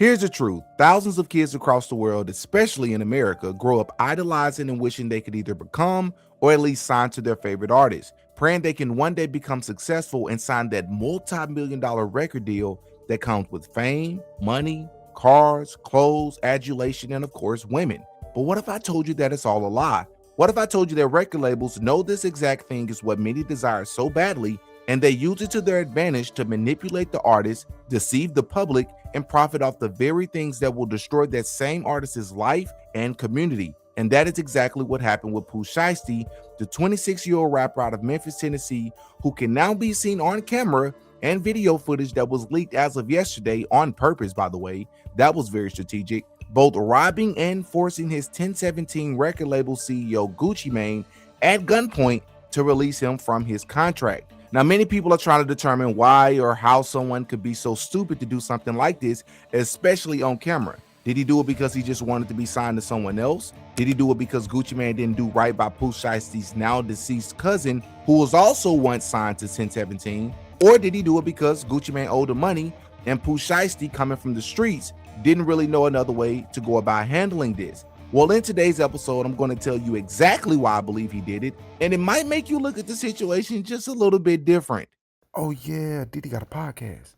Here's the truth. Thousands of kids across the world, especially in America, grow up idolizing and wishing they could either become or at least sign to their favorite artist, praying they can one day become successful and sign that multi-million-dollar record deal that comes with fame, money, cars, clothes, adulation, and of course, women. But what if I told you that it's all a lie? What if I told you that record labels know this exact thing is what many desire so badly, and they use it to their advantage to manipulate the artist, deceive the public, and profit off the very things that will destroy that same artist's life and community? And that is exactly what happened with Pooh Shiesty, the 26-year-old rapper out of Memphis, Tennessee, who can now be seen on camera and video footage that was leaked as of yesterday, on purpose, by the way. That was very strategic. Both robbing and forcing his 1017 record label CEO Gucci Mane at gunpoint to release him from his contract. Now, many people are trying to determine why or how someone could be so stupid to do something like this, especially on camera. Did he do it because he just wanted to be signed to someone else? Did he do it because Gucci Mane didn't do right by Pooh Shiesty's now deceased cousin, who was also once signed to 1017? Or did he do it because Gucci Mane owed him money and Pooh Shiesty, coming from the streets, didn't really know another way to go about handling this? Well, in today's episode, I'm going to tell you exactly why I believe he did it, and it might make you look at the situation just a little bit different. Oh yeah, Diddy got a podcast.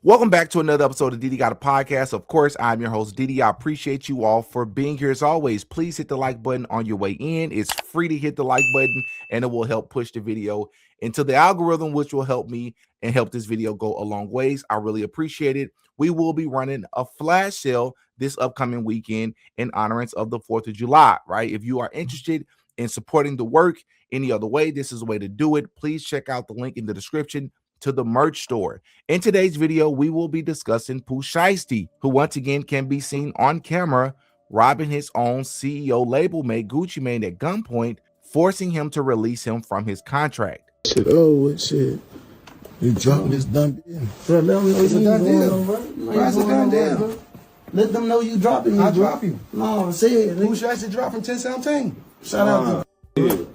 Welcome back to another episode of Diddy Got a Podcast. Of course, I'm your host, Diddy. I appreciate you all for being here. As always, please hit the like button on your way in. It's free to hit the like button, and it will help push the video into the algorithm, which will help me and help this video go a long ways. I really appreciate it. We will be running a flash sale this upcoming weekend in honorance of the 4th of July, right? If you are interested in supporting the work any other way, this is a way to do it. Please check out the link in the description to the merch store. In today's video, we will be discussing Pooh Shiesty, who once again can be seen on camera robbing his own CEO label mate Gucci Mane at gunpoint, forcing him to release him from his contract. Shit, oh shit. You dropping this done deal. Bro, let them know It's a you done going deal. on, bro. Bro, it's a done deal. Let them know you dropping me, I bro. drop you. No, say it. Pooh Nigga. Shiesty dropped from 1017. Shout out to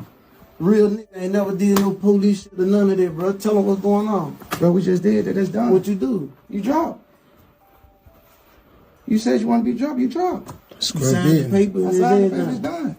real nigga. Ain't never did no police shit or none of that, bro. Tell them what's going on. Bro, we just did that. That's done. What you do? You dropped. You said you want to be dropped. You dropped. You Scrub signed the in. paper I and signed the paper. It's everything. done.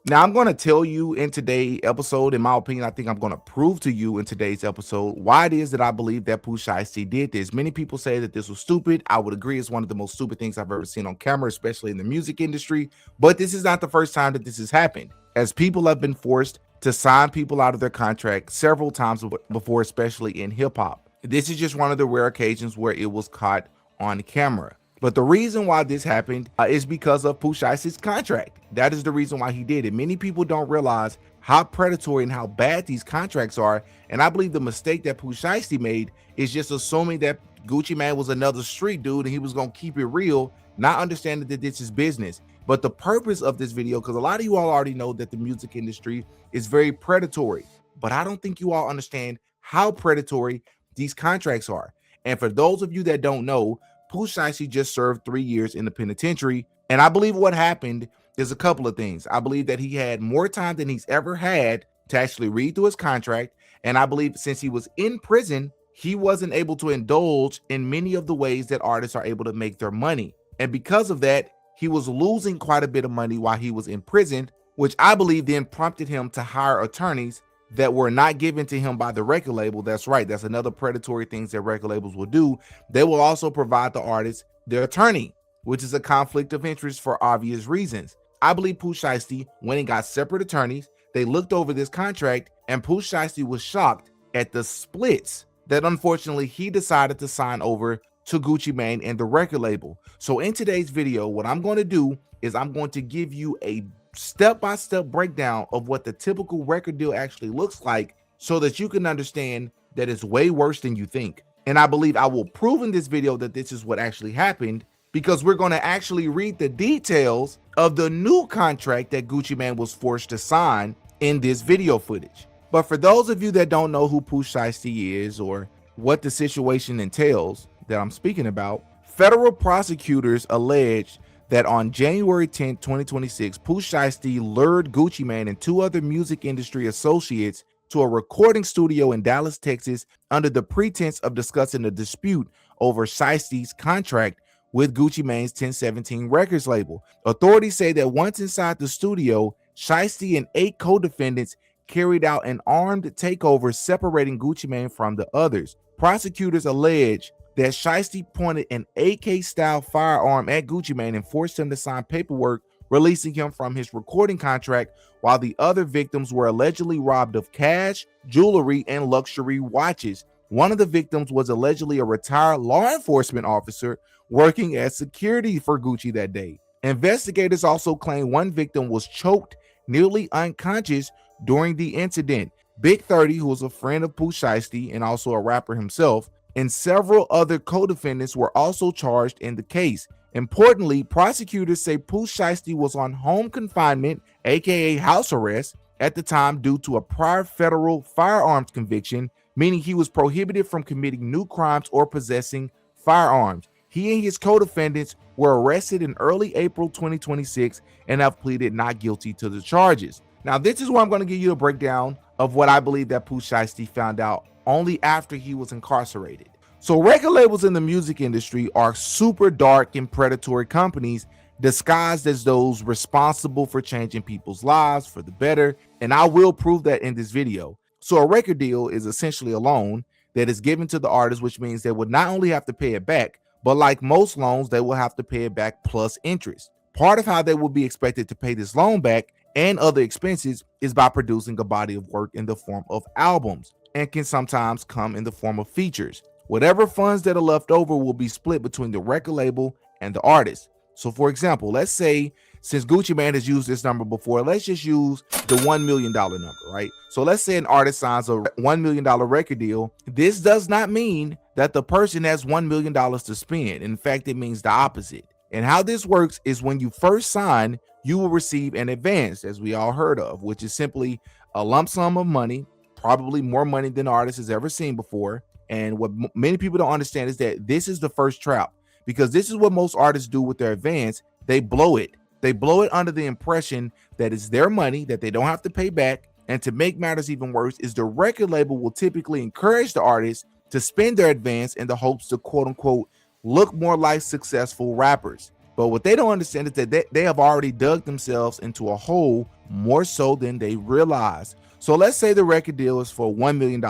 Now, I'm going to tell you in today's episode, in my opinion, I think I'm going to prove to you in today's episode why it is that I believe that Pooh Shiesty did this. Many people say that this was stupid. I would agree. It's one of the most stupid things I've ever seen on camera, especially in the music industry. But this is not the first time that this has happened, as people have been forced to sign people out of their contract several times before, especially in hip hop. This is just one of the rare occasions where it was caught on camera. But the reason why this happened is because of Pooh Shiesty's contract. That is the reason why he did it. Many people don't realize how predatory and how bad these contracts are. And I believe the mistake that Pooh Shiesty made is just assuming that Gucci Mane was another street dude and he was going to keep it real, not understanding that this is business. But the purpose of this video, because a lot of you all already know that the music industry is very predatory, but I don't think you all understand how predatory these contracts are. And for those of you that don't know, Pooh Shiesty just served 3 years in the penitentiary. And I believe what happened is a couple of things. I believe that he had more time than he's ever had to actually read through his contract. And I believe since he was in prison, he wasn't able to indulge in many of the ways that artists are able to make their money. And because of that, he was losing quite a bit of money while he was in prison, which I believe then prompted him to hire attorneys that were not given to him by the record label. That's right. That's another predatory things that record labels will do. They will also provide the artist their attorney, which is a conflict of interest for obvious reasons. I believe Pooh Shiesty went and got separate attorneys. They looked over this contract, and Pooh Shiesty was shocked at the splits that unfortunately he decided to sign over to Gucci Mane and the record label. So in today's video, what I'm going to do is I'm going to give you a step-by-step breakdown of what the typical record deal actually looks like, so that you can understand that it's way worse than you think. And I believe I will prove in this video that this is what actually happened, because we're going to actually read the details of the new contract that Gucci Mane was forced to sign in this video footage. But for those of you that don't know who Pooh Shiesty is or what the situation entails that I'm speaking about, federal prosecutors alleged that on January 10, 2026, Pooh Shiesty lured Gucci Mane and 2 other music industry associates to a recording studio in Dallas, Texas, under the pretense of discussing a dispute over Shiesty's contract with Gucci Mane's 1017 Records label. Authorities say that once inside the studio, Shiesty and 8 co-defendants carried out an armed takeover, separating Gucci Mane from the others. Prosecutors allege that Shiesty pointed an AK-style firearm at Gucci Mane and forced him to sign paperwork releasing him from his recording contract, while the other victims were allegedly robbed of cash, jewelry, and luxury watches. One of the victims was allegedly a retired law enforcement officer working as security for Gucci that day. Investigators also claim one victim was choked, nearly unconscious during the incident. Big 30, who was a friend of Pooh Shiesty and also a rapper himself, and several other co-defendants were also charged in the case. Importantly, prosecutors say Pooh Shiesty was on home confinement, aka house arrest, at the time due to a prior federal firearms conviction, meaning he was prohibited from committing new crimes or possessing firearms. He and his co-defendants were arrested in early April 2026 and have pleaded not guilty to the charges. Now, this is where I'm going to give you a breakdown of what I believe that Pooh Shiesty found out only after he was incarcerated. So record labels in the music industry are super dark and predatory companies disguised as those responsible for changing people's lives for the better, and I will prove that in this video. So a record deal is essentially a loan that is given to the artist, which means they would not only have to pay it back, but like most loans, they will have to pay it back plus interest. Part of how they will be expected to pay this loan back and other expenses is by producing a body of work in the form of albums, and can sometimes come in the form of features. Whatever funds that are left over will be split between the record label and the artist. So for example, let's say, since Gucci Mane has used this number before, let's just use the $1 million number, right? So let's say an artist signs a $1 million record deal. This does not mean that the person has $1 million to spend. In fact, it means the opposite. And how this works is when you first sign, you will receive an advance, as we all heard of, which is simply a lump sum of money, probably more money than the artist has ever seen before. And what many people don't understand is that this is the first trap, because this is what most artists do with their advance. They blow it. They blow it under the impression that it's their money that they don't have to pay back. And to make matters even worse is the record label will typically encourage the artist to spend their advance in the hopes to quote unquote look more like successful rappers. But what they don't understand is that they have already dug themselves into a hole more so than they realize. So let's say the record deal is for $1 million.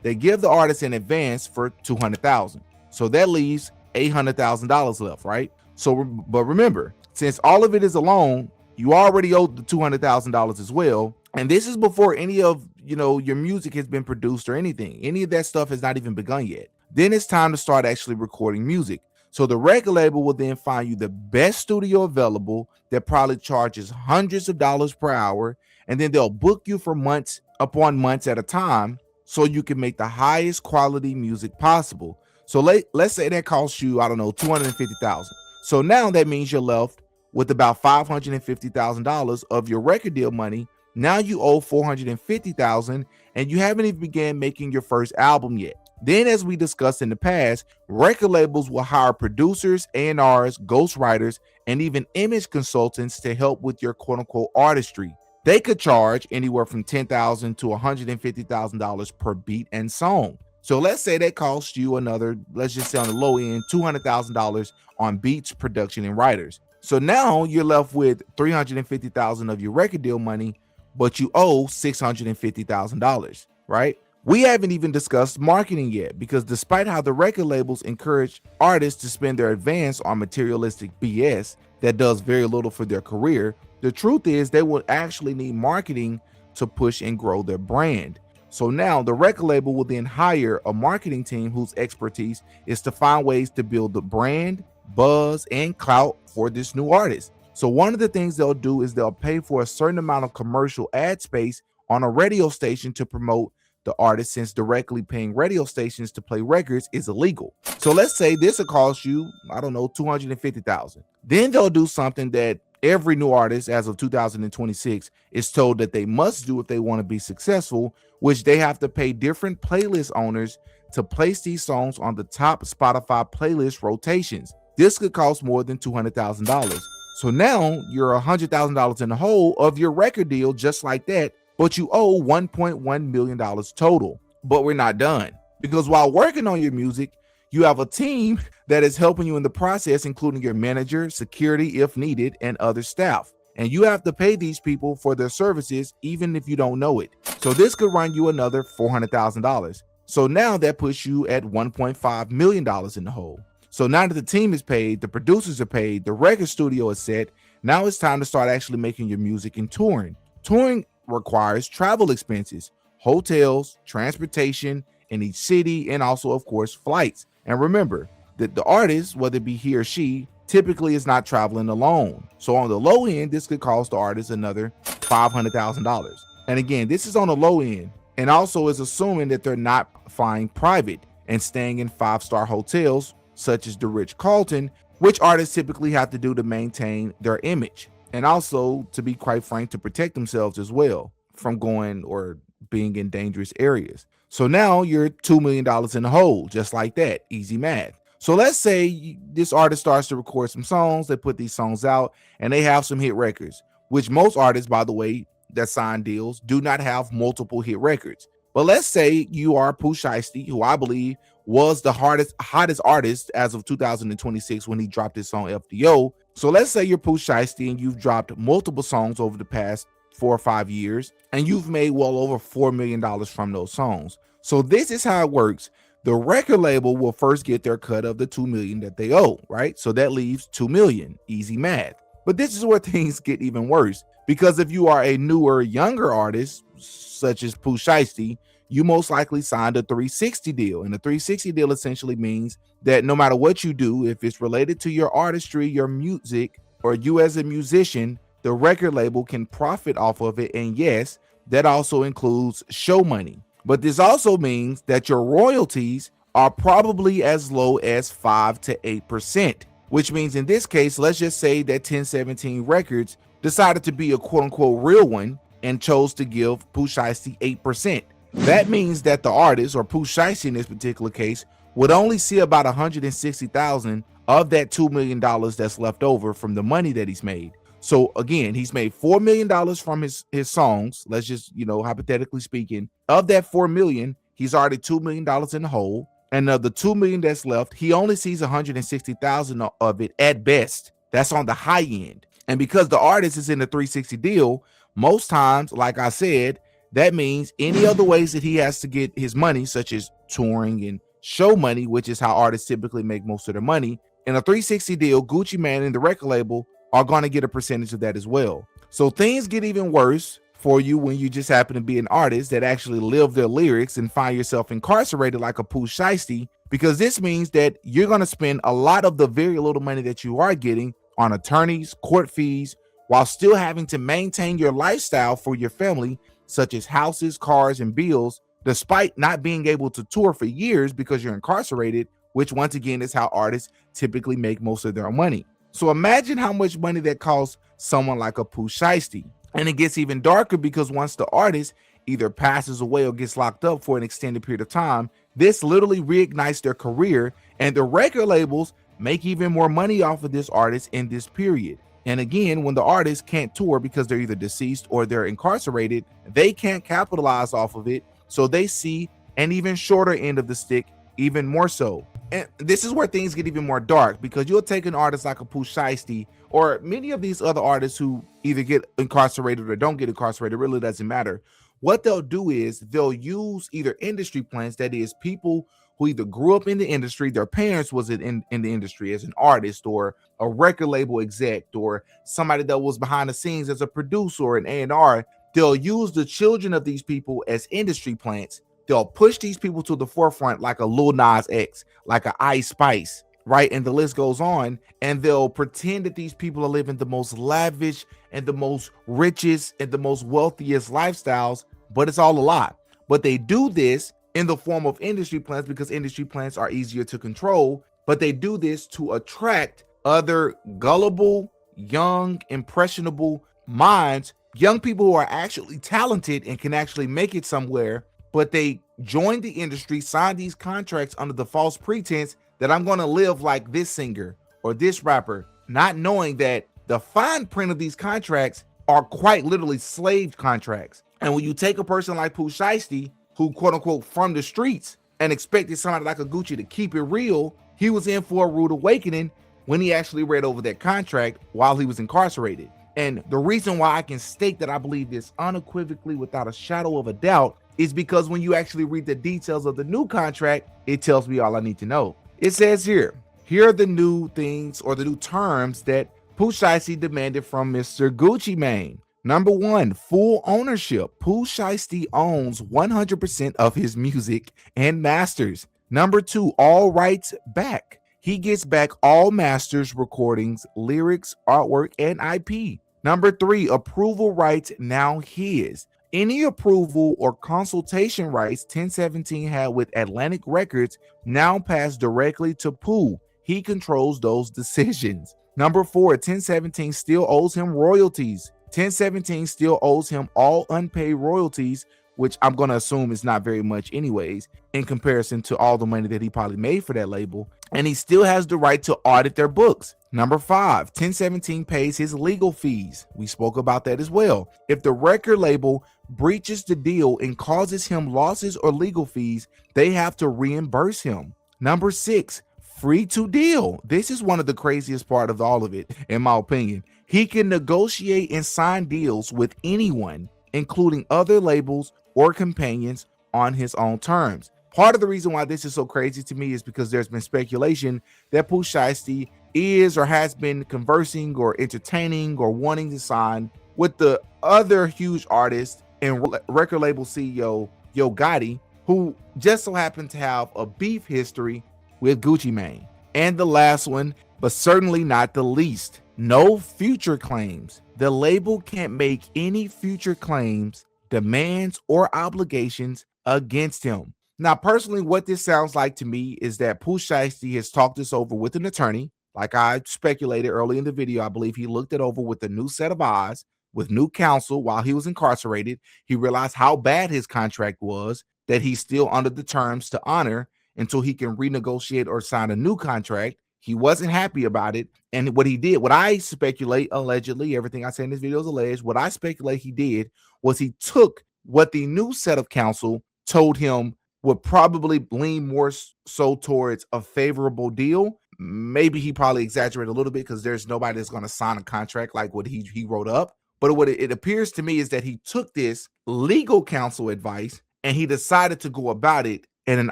They give the artist an advance for $200,000. So that leaves $800,000 left, right? So, but remember, since all of it is a loan, you already owe the $200,000 as well. And this is before any of, your music has been produced or anything. Any of that stuff has not even begun yet. Then it's time to start actually recording music. So the record label will then find you the best studio available that probably charges hundreds of dollars per hour. And then they'll book you for months upon months at a time, so you can make the highest quality music possible. So let's say that costs you, I don't know, $250,000. So now that means you're left with about $550,000 of your record deal money. Now you owe $450,000 and you haven't even began making your first album yet. Then, as we discussed in the past, record labels will hire producers, A&Rs, ghostwriters, and even image consultants to help with your quote unquote artistry. They could charge anywhere from $10,000 to $150,000 per beat and song. So let's say that costs you another, let's just say on the low end, $200,000 on beats, production, and writers. So now you're left with $350,000 of your record deal money, but you owe $650,000, right? We haven't even discussed marketing yet, because despite how the record labels encourage artists to spend their advance on materialistic BS that does very little for their career, the truth is they will actually need marketing to push and grow their brand. So now the record label will then hire a marketing team whose expertise is to find ways to build the brand, buzz, and clout for this new artist. So one of the things they'll do is they'll pay for a certain amount of commercial ad space on a radio station to promote the artist, since directly paying radio stations to play records is illegal. So let's say this will cost you, I don't know, $250,000. Then they'll do something that every new artist as of 2026 is told that they must do if they want to be successful, which they have to pay different playlist owners to place these songs on the top Spotify playlist rotations. This could cost more than $200,000. So now you're $100,000 in the hole of your record deal just like that, but you owe $1.1 million total. But we're not done, because while working on your music, You have a team that is helping you in the process, including your manager, security if needed, and other staff. And you have to pay these people for their services even if you don't know it. So this could run you another $400,000. So now that puts you at $1.5 million in the hole. So now that the team is paid, the producers are paid, the record studio is set, now it's time to start actually making your music and touring. Touring requires travel expenses, hotels, transportation in each city, and also, of course, flights. And remember that the artist, whether it be he or she, typically is not traveling alone. So on the low end, this could cost the artist another $500,000. And again, this is on the low end, and also is assuming that they're not flying private and staying in 5-star hotels such as the Ritz-Carlton, which artists typically have to do to maintain their image, and also, to be quite frank, to protect themselves as well from going or being in dangerous areas. So now you're $2 million in the hole, just like that. Easy math. So let's say this artist starts to record some songs, they put these songs out, and they have some hit records, which most artists, by the way, that sign deals do not have multiple hit records. But let's say you are Pooh Shiesty, who I believe was the hottest artist as of 2026 when he dropped his song FDO. So let's say you're Pooh Shiesty and you've dropped multiple songs over the past 4 or 5 years, and you've made well over $4 million from those songs. So this is how it works. The record label will first get their cut of the $2 million that they owe, right? So that leaves $2 million, easy math. But this is where things get even worse, because if you are a newer, younger artist, such as Pooh Shiesty, you most likely signed a 360 deal. And a 360 deal essentially means that no matter what you do, if it's related to your artistry, your music, or you as a musician, the record label can profit off of it. And yes, that also includes show money. But this also means that your royalties are probably as low as 5 to 8%, which means in this case, let's just say that 1017 Records decided to be a quote unquote real one and chose to give Pooh Shiesty 8%. That means that the artist, or Pooh Shiesty in this particular case, would only see about $160,000 of that $2 million that's left over from the money that he's made. So again, he's made $4 million from his songs. Let's just, hypothetically speaking, of that $4 million, he's already $2 million in the hole. And of the $2 million that's left, he only sees $160,000 of it at best. That's on the high end. And because the artist is in the 360 deal, most times, like I said, that means any other ways that he has to get his money, such as touring and show money, which is how artists typically make most of their money. In a 360 deal, Gucci Mane and the record label are going to get a percentage of that as well. So things get even worse for you when you just happen to be an artist that actually live their lyrics and find yourself incarcerated like a Pooh Shiesty, because this means that you're going to spend a lot of the very little money that you are getting on attorneys, court fees, while still having to maintain your lifestyle for your family, such as houses, cars, and bills, despite not being able to tour for years because you're incarcerated, which once again is how artists typically make most of their money. So imagine how much money that costs someone like a Pooh Shiesty. And it gets even darker because once the artist either passes away or gets locked up for an extended period of time, this literally reignites their career, and the record labels make even more money off of this artist in this period. And again, when the artist can't tour because they're either deceased or they're incarcerated, they can't capitalize off of it. So they see an even shorter end of the stick, even more so. And this is where things get even more dark, because you'll take an artist like a Pooh Shiesty or many of these other artists who either get incarcerated or don't get incarcerated, really doesn't matter. What they'll do is they'll use either industry plants, that is people who either grew up in the industry, their parents was in the industry as an artist or a record label exec, or somebody that was behind the scenes as a producer or an A&R. They'll use the children of these people as industry plants. They'll push these people to the forefront like a Lil Nas X, like a Ice Spice, right? And the list goes on. And they'll pretend that these people are living the most lavish and the most richest and the most wealthiest lifestyles, but it's all a lie. But they do this in the form of industry plants because industry plants are easier to control, but they do this to attract other gullible, young, impressionable minds, young people who are actually talented and can actually make it somewhere, but they join the industry, sign these contracts under the false pretense that I'm going to live like this singer or this rapper, not knowing that the fine print of these contracts are quite literally slave contracts. And when you take a person like Pooh Shiesty, who quote unquote from the streets, and expected somebody like a Gucci to keep it real, he was in for a rude awakening when he actually read over that contract while he was incarcerated. And the reason why I can state that I believe this unequivocally without a shadow of a doubt is because when you actually read the details of the new contract, it tells me all I need to know. It says here are the new things or the new terms that Pooh Shiesty demanded from Mr. Gucci Mane. Number 1, full ownership. Pooh Shiesty owns 100% of his music and masters. Number 2, all rights back. He gets back all masters, recordings, lyrics, artwork, and IP. Number 3, approval rights now his. Any approval or consultation rights 1017 had with Atlantic Records now pass directly to Pooh. He controls those decisions. Number 4, 1017 still owes him royalties. 1017 still owes him all unpaid royalties, which I'm going to assume is not very much anyways, in comparison to all the money that he probably made for that label. And he still has the right to audit their books. Number 5, 1017 pays his legal fees. We spoke about that as well. If the record label breaches the deal and causes him losses or legal fees, they have to reimburse him. Number 6, free to deal. This is one of the craziest part of all of it, in my opinion. He can negotiate and sign deals with anyone, including other labels or companions, on his own terms. Part of the reason why this is so crazy to me is because there's been speculation that Pooh Shiesty is or has been conversing or entertaining or wanting to sign with the other huge artist and record label CEO Yo Gotti, who just so happened to have a beef history with Gucci Mane. And the last one, but certainly not the least, no future claims. The label can't make any future claims, demands, or obligations against him. Now, personally, what this sounds like to me is that Pooh Shiesty has talked this over with an attorney. Like I speculated early in the video, I believe he looked it over with a new set of eyes, with new counsel while he was incarcerated. He realized how bad his contract was, that he's still under the terms to honor until he can renegotiate or sign a new contract. He wasn't happy about it. And what he did, what I speculate, allegedly, everything I say in this video is alleged, what I speculate he did was he took what the new set of counsel told him would probably lean more so towards a favorable deal. Maybe he probably exaggerated a little bit because there's nobody that's going to sign a contract like what he wrote up. But what it appears to me is that he took this legal counsel advice and he decided to go about it in an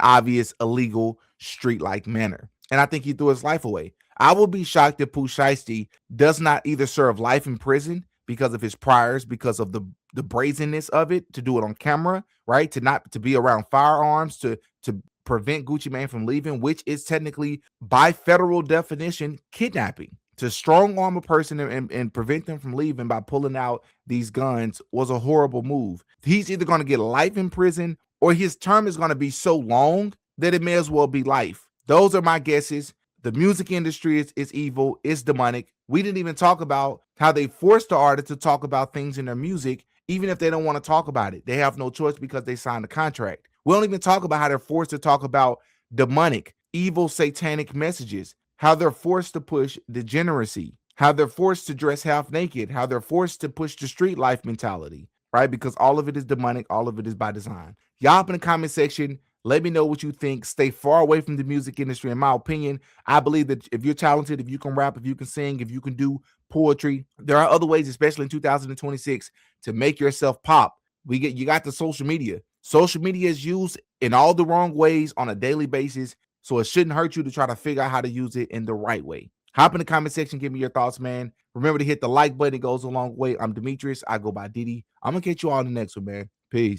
obvious illegal street-like manner. And I think he threw his life away. I will be shocked if Pooh Shiesty does not either serve life in prison because of his priors, because of the brazenness of it, to do it on camera, right? To be around firearms, to prevent Gucci Mane from leaving, which is technically by federal definition kidnapping. To strong arm a person and prevent them from leaving by pulling out these guns was a horrible move. He's either going to get life in prison or his term is going to be so long that it may as well be life. Those are my guesses. The music industry is evil, it's demonic. We didn't even talk about how they forced the artist to talk about things in their music, even if they don't want to talk about it. They have no choice because they signed a contract. We don't even talk about how they're forced to talk about demonic, evil, satanic messages, how they're forced to push degeneracy, how they're forced to dress half naked, how they're forced to push the street life mentality, right? Because all of it is demonic, all of it is by design. Y'all up in the comment section, let me know what you think. Stay far away from the music industry. In my opinion, I believe that if you're talented, if you can rap, if you can sing, if you can do poetry, there are other ways, especially in 2026, to make yourself pop. You got the social media. Social media is used in all the wrong ways on a daily basis, so it shouldn't hurt you to try to figure out how to use it in the right way. Hop in the comment section, give me your thoughts, man. Remember to hit the like button. It goes a long way. I'm Demetrius. I go by Diddy. I'm going to catch you all in the next one, man. Peace.